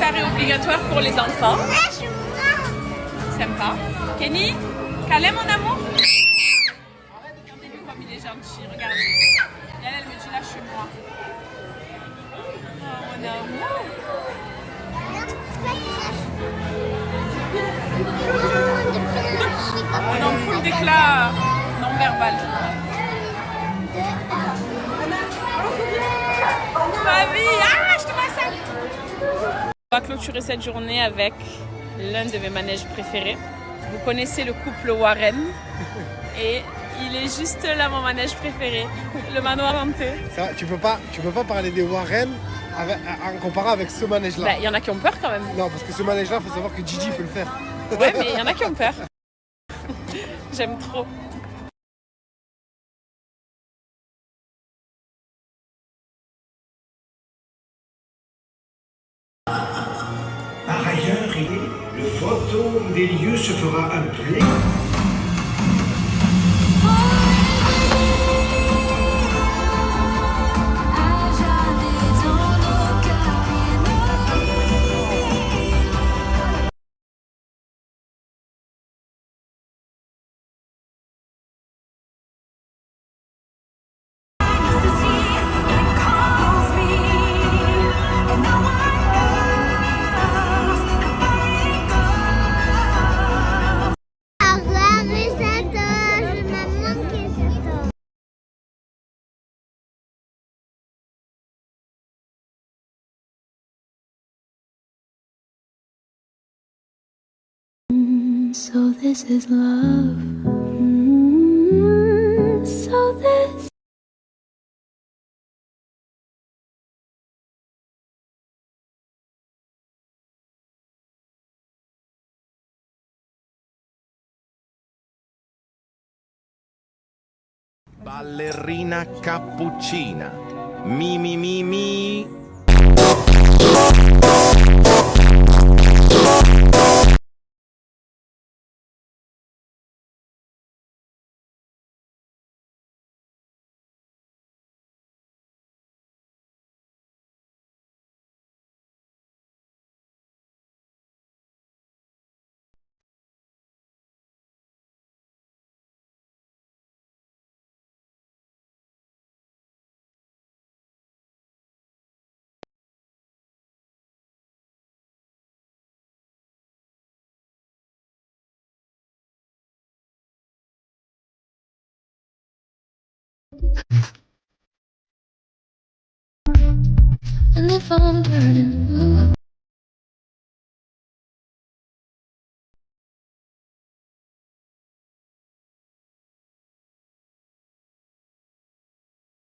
carré obligatoire pour les enfants. Sympa. Kenny, câlin mon amour. Regardez-lui comme il est gentil, regardez. Et elle me dit lâche-moi. Oh mon amour. On en fout d'éclat non verbal. Ma vie, je te vois ça. On va clôturer cette journée avec l'un de mes manèges préférés. Vous connaissez le couple Warren et il est juste là mon manège préféré, le manoir hanté. Ça, tu peux pas parler des Warren en comparant avec ce manège-là. Il y en a qui ont peur quand même. Non, parce que ce manège-là, il faut savoir que Gigi peut le faire. Ouais, mais il y en a qui ont peur. J'aime trop. Par ailleurs, le fantôme des lieux se fera appeler. So this is love. So this. Ballerina cappuccina. Mi mi mi mi. And if I'm burning.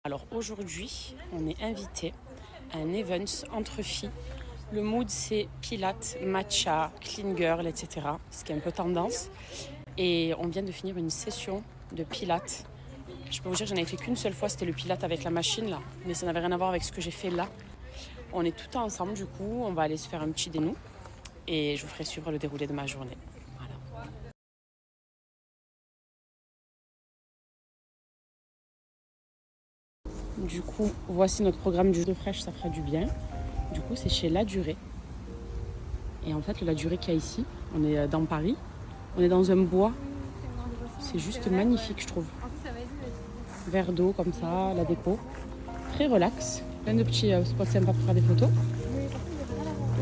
Alors aujourd'hui, on est invité à un event entre filles. Le mood c'est pilates, matcha, clean girl, etc. Ce qui est un peu tendance. Et on vient de finir une session de pilates. Je peux vous dire que j'en avais fait qu'une seule fois, c'était le pilates avec la machine là. Mais ça n'avait rien à voir avec ce que j'ai fait là. On est tout ensemble du coup, on va aller se faire un petit dénou. Et je vous ferai suivre le déroulé de ma journée. Voilà. Du coup, voici notre programme du jour de fraîche, ça fera du bien. Du coup, c'est chez La Durée. Et en fait, La Durée qu'il y a ici, on est dans Paris. On est dans un bois. C'est juste magnifique, je trouve. Verre d'eau comme ça, la déco. Très relax. Plein de petits spots sympas pour faire des photos.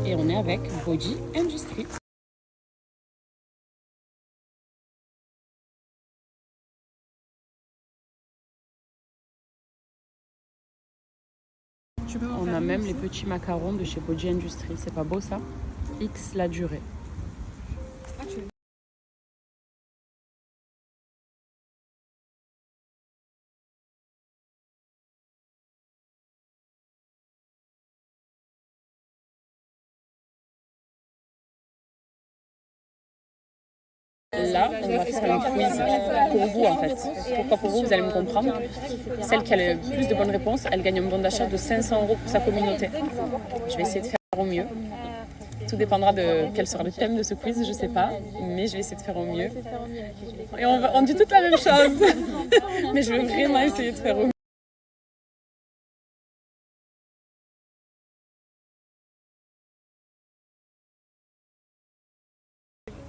Et on est avec Body Industry. On a même les petits macarons de chez Body Industry. C'est pas beau ça? X La Durée. Là, on va faire un quiz pour vous en fait. Pourquoi pour vous? Vous allez me comprendre. Celle qui a le plus de bonnes réponses, elle gagne un bon d'achat de 500 € pour sa communauté. Je vais essayer de faire au mieux. Tout dépendra de quel sera le thème de ce quiz, je sais pas, mais je vais essayer de faire au mieux. Et on dit toute la même chose, mais je veux vraiment essayer de faire au mieux.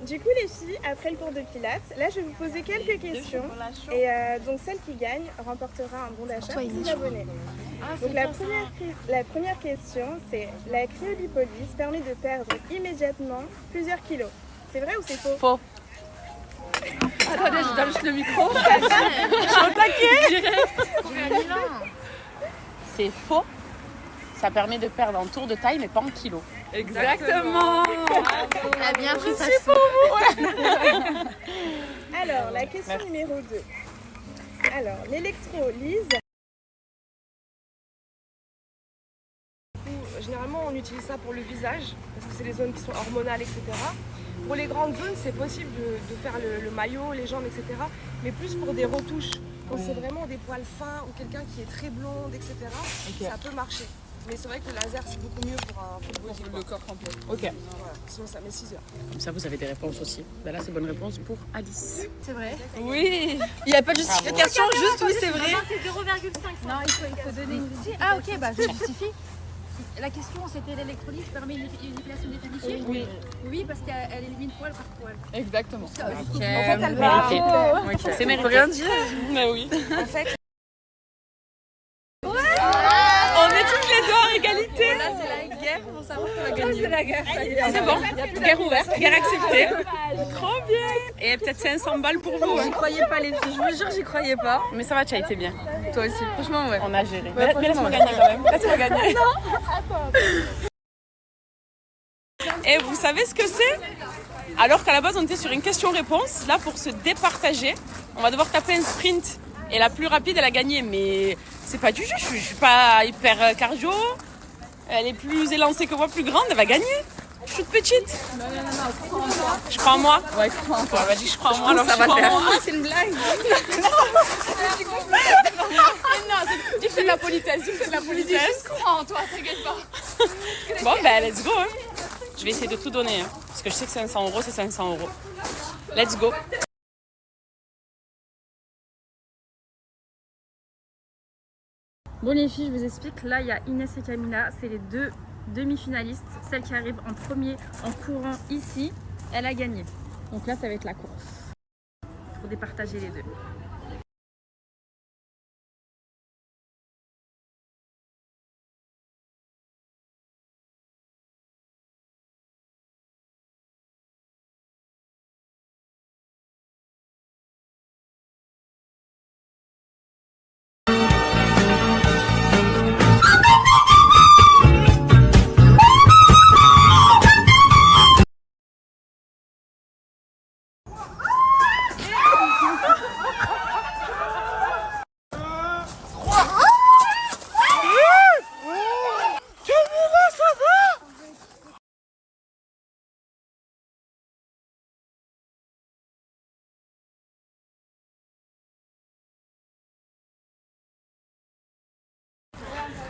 Du coup les filles, après le cours de pilates, là je vais vous poser quelques questions. Et donc celle qui gagne remportera un bon d'achat pour ses abonnés. Donc la première question, c'est la cryolipolyse permet de perdre immédiatement plusieurs kilos. C'est vrai ou c'est faux? Faux. Attendez, je donne le micro. C'est faux. Ça permet de perdre en tour de taille, mais pas en kilos. Exactement. Elle a bien pris sa Alors, la question numéro 2. Alors, l'électrolyse. Généralement, on utilise ça pour le visage, parce que c'est les zones qui sont hormonales, etc. Pour les grandes zones, c'est possible de faire le maillot, les jambes, etc. Mais plus pour des retouches. Quand c'est vraiment des poils fins ou quelqu'un qui est très blonde, etc., ça peut marcher. Mais c'est vrai que le laser, c'est beaucoup mieux pour un full body. Le corps complet. Ok. Voilà. Sinon, ça met 6 heures. Comme ça, vous avez des réponses aussi. Ben là, c'est bonne réponse pour Alice. C'est vrai. Oui. Il n'y a pas de justification, juste oui, c'est vrai. C'est 0,5. Non, il faut donner une... Ah ok, bah je justifie. La question c'était l'électrolyse permet une épilation définitive. Oui. Oui, parce qu'elle élimine poil par poil. Exactement. En fait, elle Mérité. va... C'est mérité. Rien dire. Mais oui. En fait, On est toutes les deux en égalité. là c'est la guerre pour savoir qui va gagner. C'est la guerre. C'est bon. Guerre ouverte, guerre acceptée. Trop bien. Et peut-être 500 balles pour vous. J'y croyais pas les filles, je vous jure j'y croyais pas. Mais ça va, tu as été bien. Toi aussi, franchement ouais. On a géré. Ouais, Mais laisse-moi gagner quand même. Laisse-moi gagner. Et vous savez ce que c'est? Alors qu'à la base on était sur une question-réponse, là pour se départager, on va devoir taper un sprint. Et la plus rapide elle a gagné, mais c'est pas du jeu, je suis pas hyper cardio. Elle est plus élancée que moi, plus grande, elle va gagner. Je suis toute petite. Non, je crois en moi. Ouais, crois en toi. Elle m'a dit que je crois en moi, alors ça je va crois en faire. moi. C'est une blague. Non, dis que c'est de la politesse, dis que c'est de la politesse. Je crois en toi, t'inquiète pas. Bon, ben let's go. Hein. Je vais essayer de tout donner, hein, parce que je sais que 500 €, c'est 500 €. Let's go. Bon les filles, je vous explique, là il y a Inès et Camilla, c'est les deux demi-finalistes. Celle qui arrive en premier en courant ici, elle a gagné. Donc là ça va être la course. Il faut départager les deux.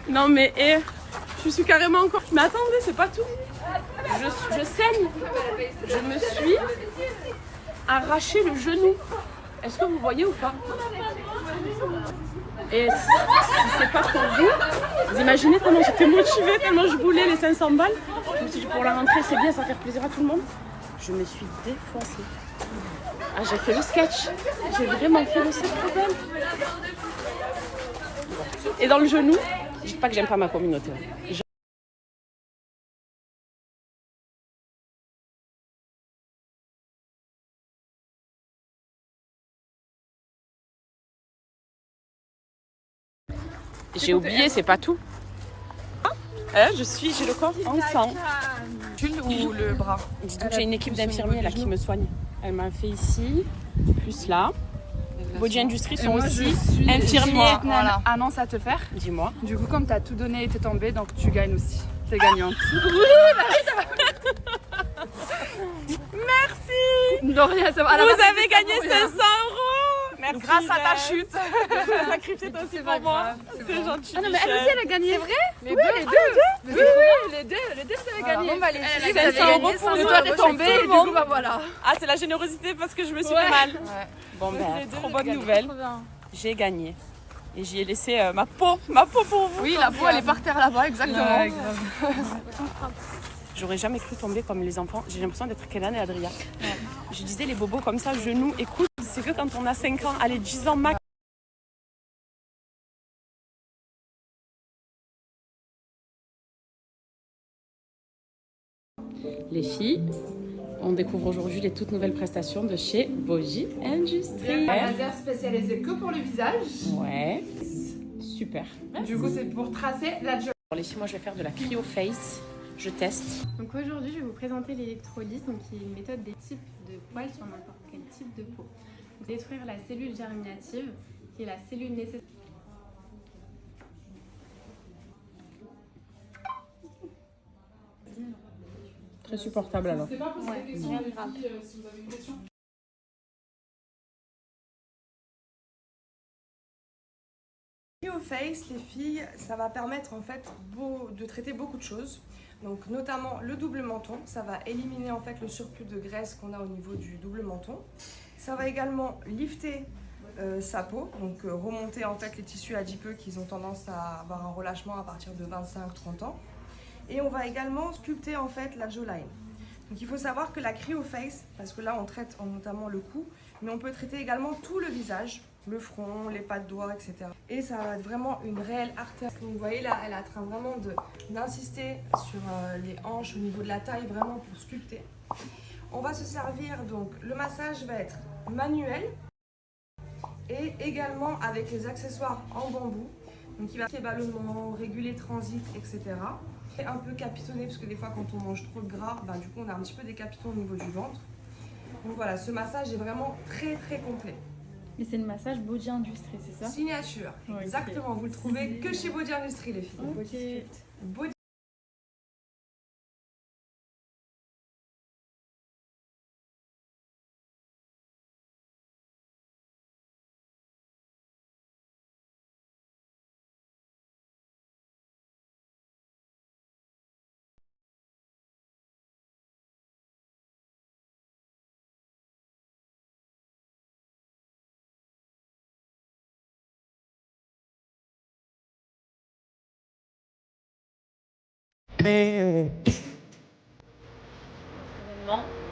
Non mais je suis carrément encore... Mais attendez, c'est pas tout. Je saigne. Je me suis arraché le genou. Est-ce que vous voyez ou pas? Et si c'est pas pour vous, vous imaginez tellement j'étais motivée, tellement je voulais les 500 balles. Je me suis dit pour la rentrée c'est bien, ça va faire plaisir à tout le monde. Je me suis défoncée. Ah, j'ai fait le sketch. J'ai vraiment fait le sketch problème. Et dans le genou, je dis pas que j'aime pas ma communauté. J'ai oublié, c'est pas tout. J'ai le corps en sang. Tulle ou le bras? Dis-donc, j'ai une équipe d'infirmiers là qui me soigne. Elle m'a fait ici, plus là. Body Industries sont aussi infirmiers. Voilà. Annonce à te faire. Dis-moi. Du coup, comme tu as tout donné et t'es tombée, donc tu gagnes aussi. T'es gagnante. Merci. De rien, ça va. Vous avez gagné 500 €. Merci. Grâce à ta chute. Tu as sacrifié toi aussi pour moi. C'est gentil. Ah non, mais elle aussi, elle a gagné. C'est vrai? Les deux. Les deux, vous avez gagné. Bon, bah, les filles, 500 € pour nous. nous. Toi, t'es tombée et du coup, bah voilà. Ah, c'est la générosité parce que je me suis fait mal. Ouais. Bon, ben, trop bonne nouvelle. J'ai gagné. Et j'y ai laissé ma peau pour vous. Oui, la peau, elle est par terre là-bas, exactement. Ouais, grave. J'aurais jamais cru tomber comme les enfants. J'ai l'impression d'être Kenan et Adria. Je disais les bobos comme ça, genoux et coudes, c'est que quand on a 5 ans, allez 10 ans max. Les filles, on découvre aujourd'hui les toutes nouvelles prestations de chez Boji Industries. Un laser spécialisé que pour le visage. Ouais, super. Du coup, c'est pour tracer la jolie. Les filles, moi je vais faire de la cryo face. Je teste. Donc aujourd'hui, je vais vous présenter l'électrolyse, donc qui est une méthode des types de poils sur n'importe quel type de peau. Donc, détruire la cellule germinative, qui est la cellule nécessaire. Très supportable alors. C'est pas pour cette question, les filles, si vous avez une question. Face, les filles, ça va permettre en fait de traiter beaucoup de choses. Donc notamment le double menton, ça va éliminer en fait le surplus de graisse qu'on a au niveau du double menton. Ça va également lifter sa peau, donc remonter en fait les tissus adipeux qui ont tendance à avoir un relâchement à partir de 25-30 ans. Et on va également sculpter en fait la jawline. Donc il faut savoir que la cryoface, parce que là on traite notamment le cou, mais on peut traiter également tout le visage, le front, les pas de doigts, etc. Et ça va être vraiment une réelle artère. Donc vous voyez là, elle est en train vraiment d'insister sur les hanches au niveau de la taille, vraiment pour sculpter. On va se servir, donc le massage va être manuel et également avec les accessoires en bambou. Donc il va faire ballonnement, réguler transit, etc. Et un peu capitonné, parce que des fois quand on mange trop de gras, bah, du coup on a un petit peu des capitons au niveau du ventre. Donc voilà, ce massage est vraiment très très complet. Mais c'est le massage Boji Industries, c'est ça? Signature, Okay. Exactement. Vous le trouvez que chez Boji Industries, les filles. Okay. Body L'événement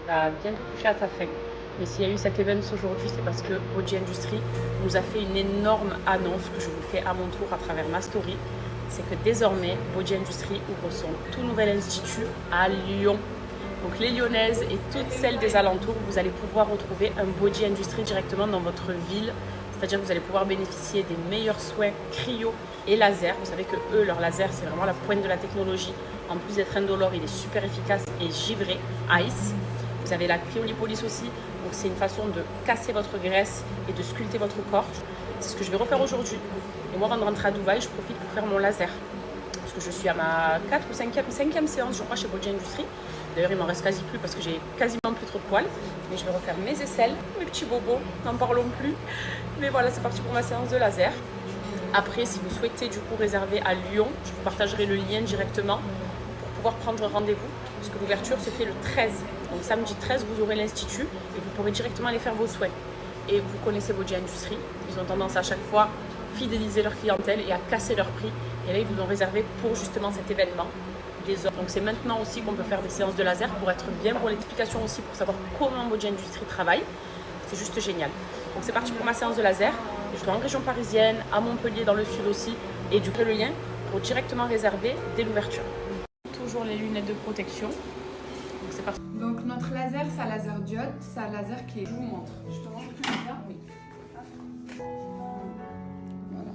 va bientôt toucher à sa fin. Mais s'il y a eu cet événement aujourd'hui, c'est parce que Boji Industries nous a fait une énorme annonce que je vous fais à mon tour à travers ma story. C'est que désormais, Boji Industries ouvre son tout nouvel institut à Lyon. Donc les Lyonnaises et toutes celles des alentours, vous allez pouvoir retrouver un Boji Industries directement dans votre ville. C'est-à-dire que vous allez pouvoir bénéficier des meilleurs soins cryo et laser. Vous savez que eux, leur laser, c'est vraiment la pointe de la technologie. En plus d'être indolore, il est super efficace et givré, ice. Vous avez la cryolipolyse aussi. Donc c'est une façon de casser votre graisse et de sculpter votre corps. C'est ce que je vais refaire aujourd'hui. Et moi, avant de rentrer à Dubaï, je profite pour faire mon laser. Parce que je suis à ma 4e ou 5e séance, je crois, chez Boji Industries. D'ailleurs, il m'en reste quasi plus parce que j'ai quasiment plus trop de poils. Mais je vais refaire mes aisselles, mes petits bobos, n'en parlons plus. Mais voilà, c'est parti pour ma séance de laser. Après, si vous souhaitez du coup réserver à Lyon, je vous partagerai le lien directement pour pouvoir prendre rendez-vous. Parce que l'ouverture se fait le 13. Donc samedi 13, vous aurez l'institut et vous pourrez directement aller faire vos soins. Et vous connaissez Boji Industries, ils ont tendance à chaque fois fidéliser leur clientèle et à casser leur prix. Et là, ils vous ont réservé pour justement cet événement. Donc c'est maintenant aussi qu'on peut faire des séances de laser pour être bien, pour l'explication aussi, pour savoir comment Boji Industries travaille. C'est juste génial. Donc c'est parti pour ma séance de laser. Je vais en région parisienne, à Montpellier dans le sud aussi. Et du coup le lien pour directement réserver dès l'ouverture. Toujours les lunettes de protection. Donc c'est parti. Donc notre laser, c'est un laser diode, c'est un laser qui est... Je vous montre. Je te montre plus bien. Oui. Voilà.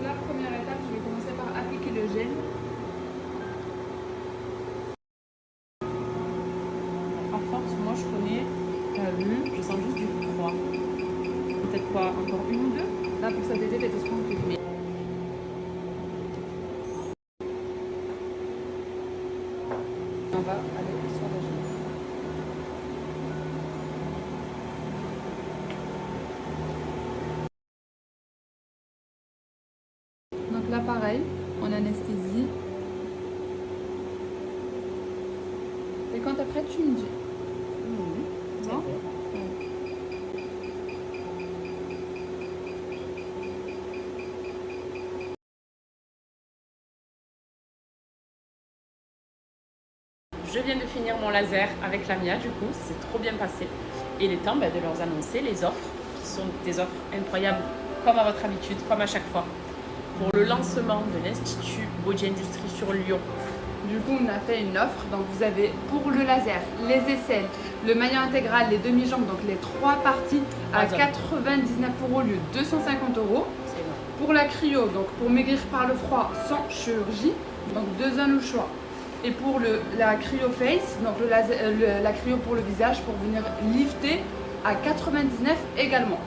La première étape, je vais commencer par appliquer le gel. À force, moi je connais je sens juste du froid. Peut-être quoi, encore une ou deux? Là pour cet été, les deux seront plus. On va aller sur la jambe. Donc là pareil, en anesthésie. Et quand après tu me dis. Bon. Je viens de finir mon laser avec Lamia, du coup, c'est trop bien passé. Et il est temps de leur annoncer les offres, qui sont des offres incroyables, comme à votre habitude, comme à chaque fois. Pour le lancement de l'Institut Body Industry sur Lyon. Du coup, on a fait une offre. Donc, vous avez pour le laser, les aisselles, le maillot intégral, les demi-jambes, donc les 3 parties à 99 € au lieu de 250 €. Pour la cryo, donc pour maigrir par le froid sans chirurgie, donc 2 zones au choix. Et pour la cryo face, donc la cryo pour le visage, pour venir lifter à 99 également.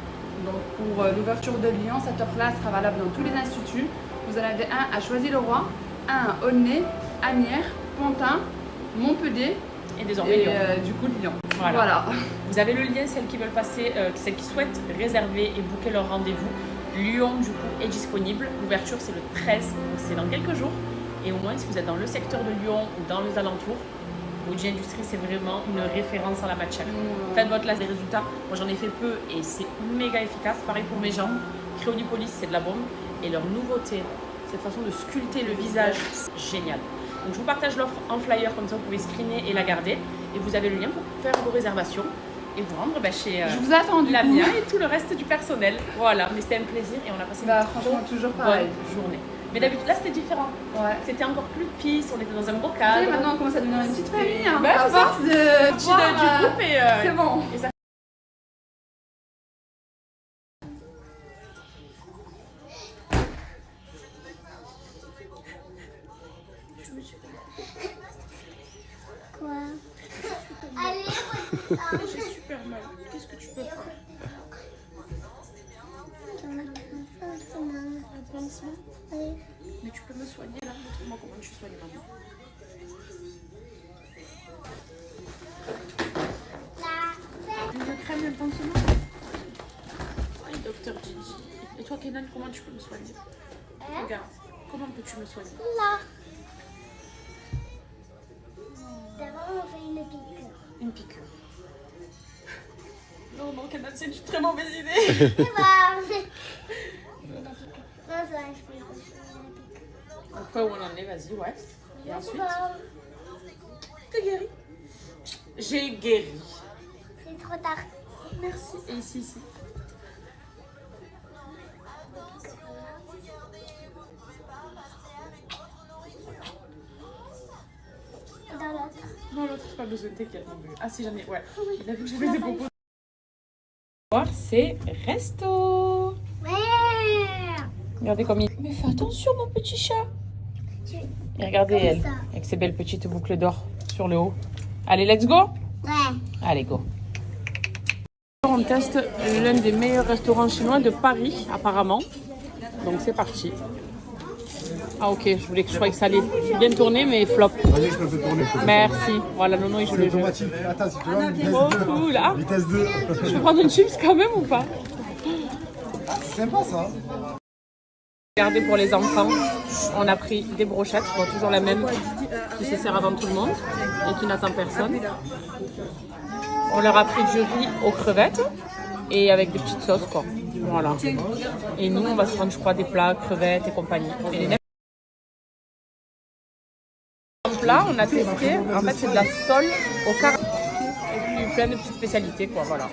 Donc pour l'ouverture de Lyon, cette offre-là sera valable dans tous les instituts. Vous en avez un à Choisy-le-Roi, un à Aulnay, Asnières, Pantin, Montpellier et désormais Lyon. Du coup Lyon. Voilà. Vous avez le lien, celles qui veulent passer, celles qui souhaitent réserver et booker leur rendez-vous. Lyon du coup est disponible. L'ouverture c'est le 13, donc c'est dans quelques jours. Et au moins si vous êtes dans le secteur de Lyon ou dans les alentours, Body Industry c'est vraiment une référence en la matière. Faites votre liste des résultats. Moi j'en ai fait peu et c'est méga efficace. Pareil pour mes jambes. Cryonipolis c'est de la bombe. Et leur nouveauté, cette façon de sculpter le visage, c'est génial. Donc je vous partage l'offre en flyer, comme ça vous pouvez screener et la garder. Et vous avez le lien pour faire vos réservations et vous rendre chez je vous attends du Lamia et tout le reste du personnel. Voilà, mais c'était un plaisir et on a passé une franchement toujours pareil. bonne journée. Mais d'habitude là c'était différent. Ouais. C'était encore plus peace, on était dans un beau cadre. Maintenant on commence à devenir une petite famille. Hein, à force de du groupe et c'est bon. Et ça... Quoi? Allez, j'ai super mal. Qu'est-ce que tu peux faire? Un pansement? Oui. Mais tu peux me soigner là? Montre-moi comment tu soignes maman. Une crème et un pansement? Oui, docteur Gigi. Et toi Kenan, comment tu peux me soigner? Regarde, comment peux-tu me soigner? Là. D'abord, on fait une piqûre. Une piqûre. Non, non, Kenan, c'est une très mauvaise idée. C'est bon. Non, ça va, je peux faire une piqûre. Après, où on en est, vas-y, ouais. Et ensuite, t'es guéri? J'ai guéri. C'est trop tard. Merci. Et ici. Dans l'autre. Non, l'autre, pas besoin de t'inquiète non plus. Ah, si, j'en ai, ouais. Il a vu que j'avais des propos. C'est resto. Ouais. Regardez comme il... Mais fais attention, mon petit chat. Et regardez Comme elle, ça. avec ses belles petites boucles d'or sur le haut. Allez, let's go. Ouais. Allez, go. On teste l'un des meilleurs restaurants chinois de Paris, apparemment. Donc, c'est parti. Ah, ok, je croyais que ça allait bien tourner, mais flop. Vas-y, je te fais tourner. Merci. Voilà, non, il joue le jeu. Automatique. Attends, si tu veux, vitesse Oh, 2. cool. Ah, Vitesse 2. je peux prendre une chips quand même ou pas? C'est sympa ça. Regardez pour les enfants, on a pris des brochettes, bon, toujours la même, qui se sert avant tout le monde et qui n'attend personne. On leur a pris du riz aux crevettes et avec des petites sauces, quoi. Voilà. Et nous, on va se prendre, je crois, des plats, crevettes et compagnie. Et les plat, on a testé, en fait, c'est de la sole au caramel et puis plein de petites spécialités, quoi, voilà.